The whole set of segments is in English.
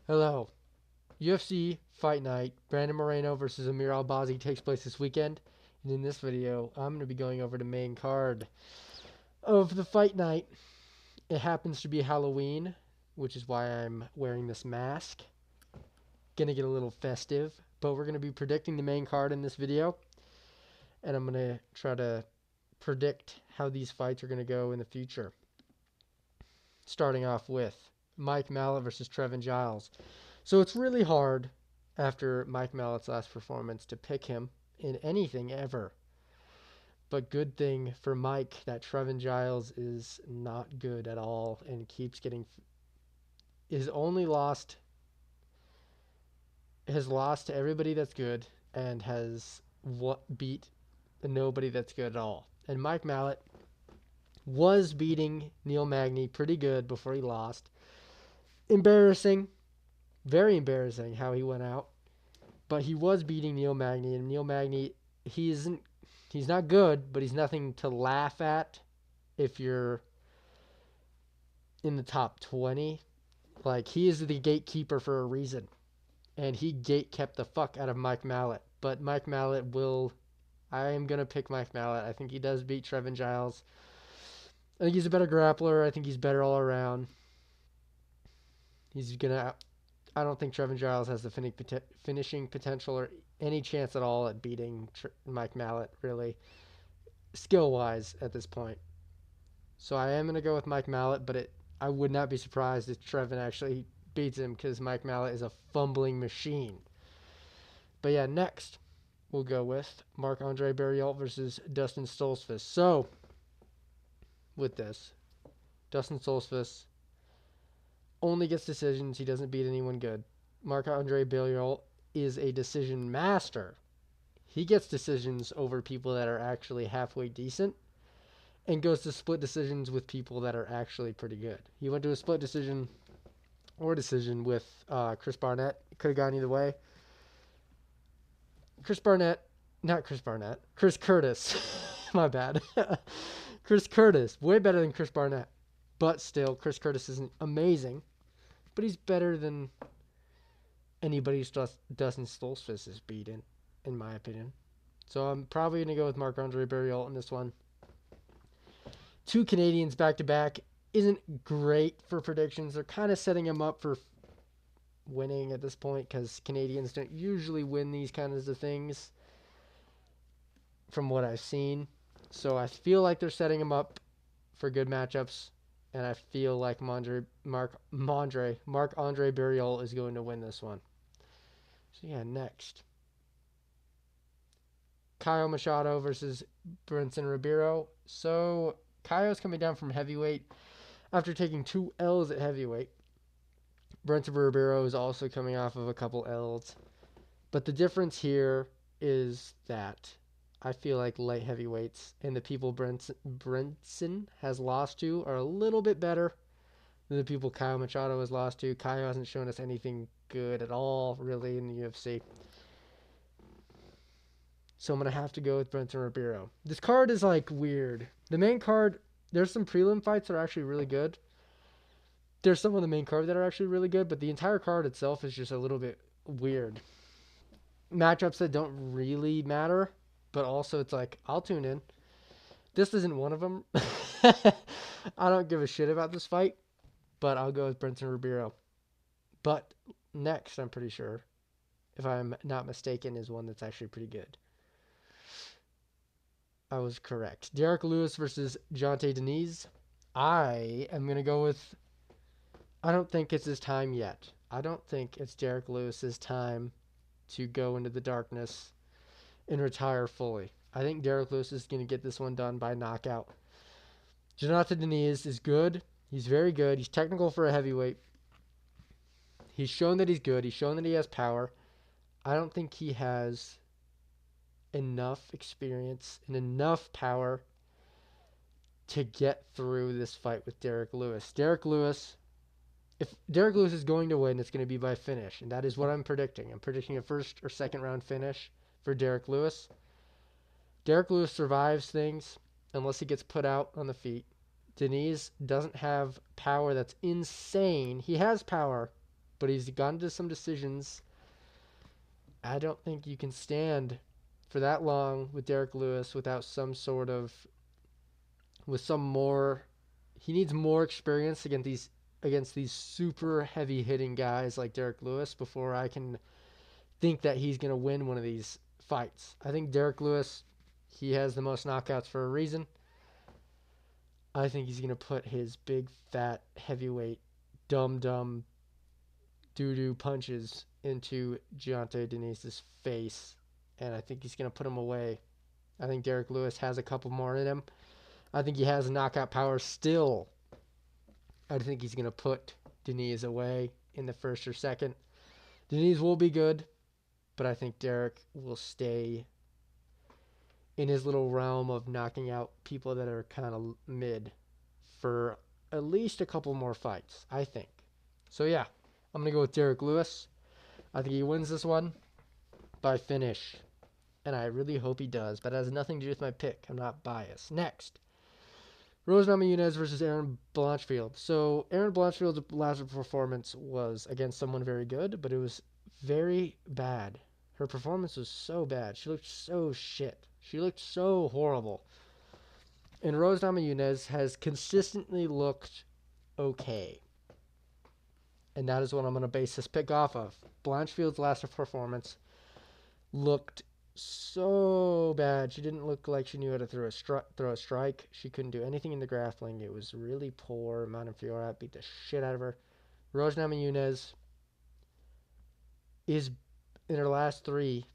Hello. UFC Fight Night, Brandon Moreno versus Amir Albazi takes place this weekend. And in this video, I'm going to be going over the main card of the fight night. It happens to be Halloween, which is why I'm wearing this mask. Gonna get a little festive, but we're going to be predicting the main card in this video. And I'm going to try to predict how these fights are going to go in the future. Starting off with Mike Mallet versus Trevin Giles. So it's really hard after Mike Mallett's last performance to pick him in anything ever. But good thing for Mike that Trevin Giles is not good at all and keeps getting is only lost has lost to everybody that's good and has beat nobody that's good at all. And Mike Mallet was beating Neil Magny pretty good before he lost. Embarrassing, very embarrassing how he went out. But he was beating Neil Magny, and Neil Magny, he's not good, but he's nothing to laugh at if you're in the top 20. Like, he is the gatekeeper for a reason, and he gate kept the fuck out of Mike Mallet. But Mike Mallet I am going to pick Mike Mallet. I think he does beat Trevin Giles. I think he's a better grappler. I think he's better all around. I don't think Trevin Giles has the finishing potential or any chance at all at beating Mike Mallet, really, skill-wise at this point. So I am going to go with Mike Mallet, but I would not be surprised if Trevin actually beats him because Mike Mallet is a fumbling machine. But yeah, next we'll go with Marc-Andre Barriault versus Dustin Stoltzfus. So with this, Dustin Stoltzfus only gets decisions. He doesn't beat anyone good. Marc-Andre Barriault is a decision master. He gets decisions over people that are actually halfway decent and goes to split decisions with people that are actually pretty good. He went to a split decision with Chris Barnett. Could have gone either way. Chris Curtis. My bad. Chris Curtis, way better than Chris Barnett. But still, Chris Curtis isn't amazing. But he's better than anybody Dustin Stoltzfus is beaten, in my opinion. So I'm probably going to go with Marc-Andre Barriault in this one. Two Canadians back-to-back isn't great for predictions. They're kind of setting him up for winning at this point because Canadians don't usually win these kinds of things from what I've seen. So I feel like they're setting him up for good matchups, and I feel like Marc-Andre Barriault is going to win this one. So yeah, next. Caio Machado versus Brenson Ribeiro. So Caio's coming down from heavyweight after taking 2 L's at heavyweight. Brenton Ribeiro is also coming off of a couple L's. But the difference here is that I feel like light heavyweights and the people Brenson has lost to are a little bit better than the people Caio Machado has lost to. Caio hasn't shown us anything good at all, really, in the UFC. So I'm going to have to go with Brenton Ribeiro. This card is, like, weird. The main card, there's some prelim fights that are actually really good. There's some on the main card that are actually really good, but the entire card itself is just a little bit weird. Matchups that don't really matter, but also it's like, I'll tune in. This isn't one of them. I don't give a shit about this fight, but I'll go with Brenton Ribeiro. But next, I'm pretty sure, if I'm not mistaken, is one that's actually pretty good. I was correct. Derek Lewis versus Jonte Denise. I am going to go with, I don't think it's his time yet. I don't think it's Derek Lewis's time to go into the darkness and retire fully. I think Derek Lewis is going to get this one done by knockout. Jonte Denise is good. He's very good. He's technical for a heavyweight. He's shown that he's good. He's shown that he has power. I don't think he has enough experience and enough power to get through this fight with Derek Lewis. If Derek Lewis is going to win, it's going to be by finish, and that is what I'm predicting. I'm predicting a first or second round finish for Derek Lewis. Derek Lewis survives things unless he gets put out on the feet. Denise doesn't have power that's insane. He has power, but he's gone into some decisions. I don't think you can stand for that long with Derek Lewis without some sort of with some more. He needs more experience against these super heavy hitting guys like Derek Lewis before I can think that he's going to win one of these fights. I think Derek Lewis, he has the most knockouts for a reason. I think he's going to put his big fat heavyweight dumb doo doo punches into Giante Denise's face, and I think he's going to put him away. I think Derek Lewis has a couple more in him. I think he has knockout power still. I think he's going to put Denise away in the first or second. Denise will be good, but I think Derek will stay in his little realm of knocking out people that are kind of mid for at least a couple more fights, I think. So yeah, I'm going to go with Derek Lewis. I think he wins this one by finish. And I really hope he does, but it has nothing to do with my pick. I'm not biased. Next, Rose Namajunas versus Aaron Blanchfield. So Aaron Blanchfield's last performance was against someone very good, but it was very bad. Her performance was so bad. She looked so shit. She looked so horrible. And Rose Namajunas has consistently looked okay. And that is what I'm going to base this pick off of. Blanchfield's last performance looked so bad. She didn't look like she knew how to throw a strike. She couldn't do anything in the grappling. It was really poor. Montefiore beat the shit out of her. Rose Namajunas is, in her last three,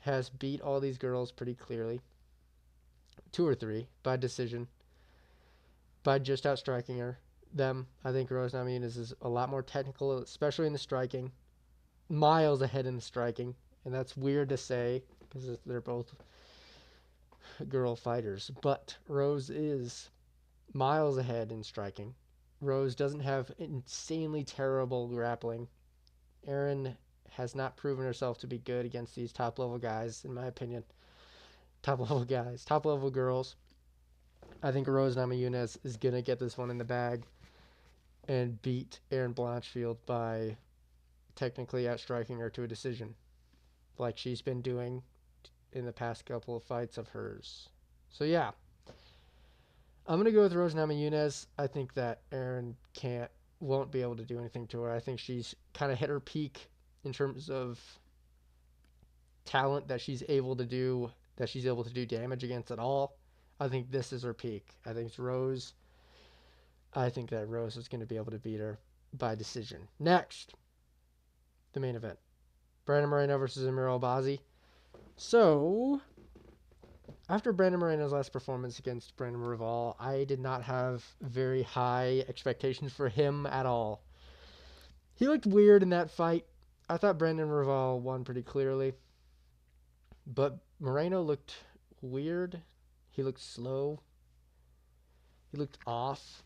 has beat all these girls pretty clearly. 2 or 3 by decision. By just outstriking them. I think Rose Namajunas is a lot more technical, especially in the striking. Miles ahead in the striking. And that's weird to say because they're both girl fighters. But Rose is miles ahead in striking. Rose doesn't have insanely terrible grappling. Erin has not proven herself to be good against these top-level guys, in my opinion. Top-level guys. Top-level girls. I think Rose Namajunas is going to get this one in the bag and beat Erin Blanchfield by technically outstriking her to a decision, like she's been doing in the past couple of fights of hers. So yeah, I'm gonna go with Rose Namajunas. I think that Erin won't be able to do anything to her. I think she's kind of hit her peak in terms of talent that she's able to do damage against at all. I think this is her peak. I think that Rose is going to be able to beat her by decision. Next, the main event. Brandon Moreno versus Amir Albazi. So, after Brandon Moreno's last performance against Brandon Rival, I did not have very high expectations for him at all. He looked weird in that fight. I thought Brandon Rival won pretty clearly. But Moreno looked weird. He looked slow. He looked off.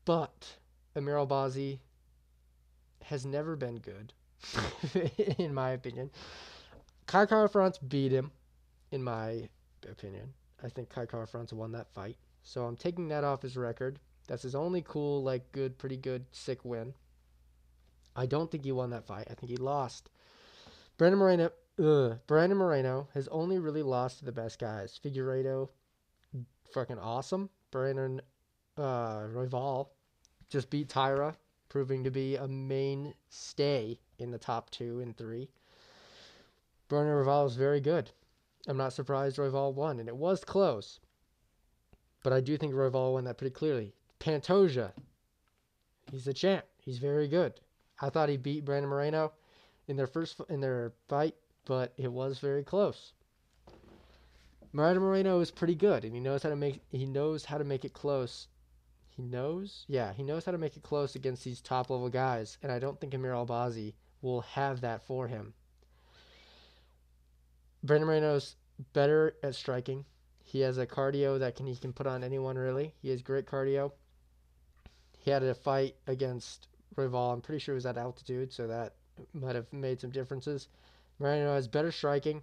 But Amir Albazi has never been good, in my opinion. Kai Kara-France beat him, in my opinion. I think Kai Kara-France won that fight. So I'm taking that off his record. That's his only cool, pretty good, sick win. I don't think he won that fight. I think he lost. Brandon Moreno has only really lost to the best guys. Figueiredo, fucking awesome. Brandon Royval just beat Tyra, proving to be a mainstay in the top 2 and 3. Brandon Royval is very good. I'm not surprised Royval won, and it was close. But I do think Royval won that pretty clearly. Pantoja, he's the champ. He's very good. I thought he beat Brandon Moreno in their fight, but it was very close. Brandon Moreno is pretty good, and he knows how to make it close. He knows how to make it close against these top level guys, and I don't think Amir Albazi will have that for him. Brandon Moreno's better at striking. He has a cardio that he can put on anyone, really. He has great cardio. He had a fight against Royval. I'm pretty sure it was at altitude, so that might have made some differences. Moreno has better striking.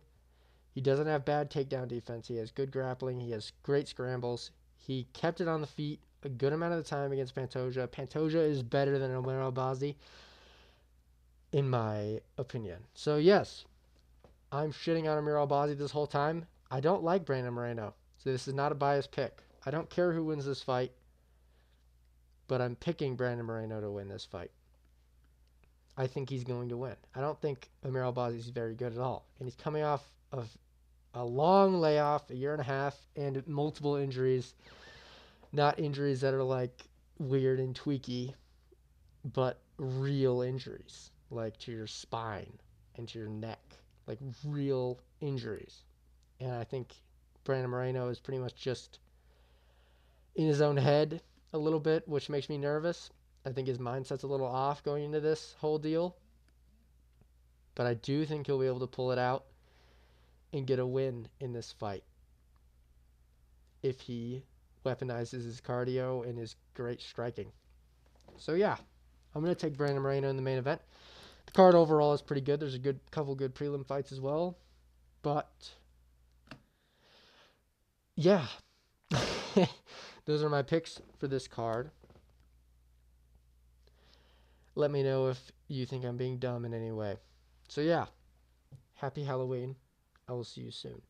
He doesn't have bad takedown defense. He has good grappling. He has great scrambles. He kept it on the feet a good amount of the time against Pantoja. Pantoja is better than Amir Albazi, in my opinion. So, yes, I'm shitting on Amir Albazi this whole time. I don't like Brandon Moreno. So, this is not a biased pick. I don't care who wins this fight, but I'm picking Brandon Moreno to win this fight. I think he's going to win. I don't think Amir Albazi is very good at all. And he's coming off of a long layoff, a year and a half, and multiple injuries. Not injuries that are like weird and tweaky, but real injuries, like to your spine and to your neck, like real injuries. And I think Brandon Moreno is pretty much just in his own head a little bit, which makes me nervous. I think his mindset's a little off going into this whole deal, but I do think he'll be able to pull it out and get a win in this fight if he weaponizes his cardio and his great striking. So yeah, I'm going to take Brandon Moreno in the main event. The card overall is pretty good. There's a good couple good prelim fights as well. But yeah, those are my picks for this card. Let me know if you think I'm being dumb in any way. So yeah, happy Halloween. I will see you soon.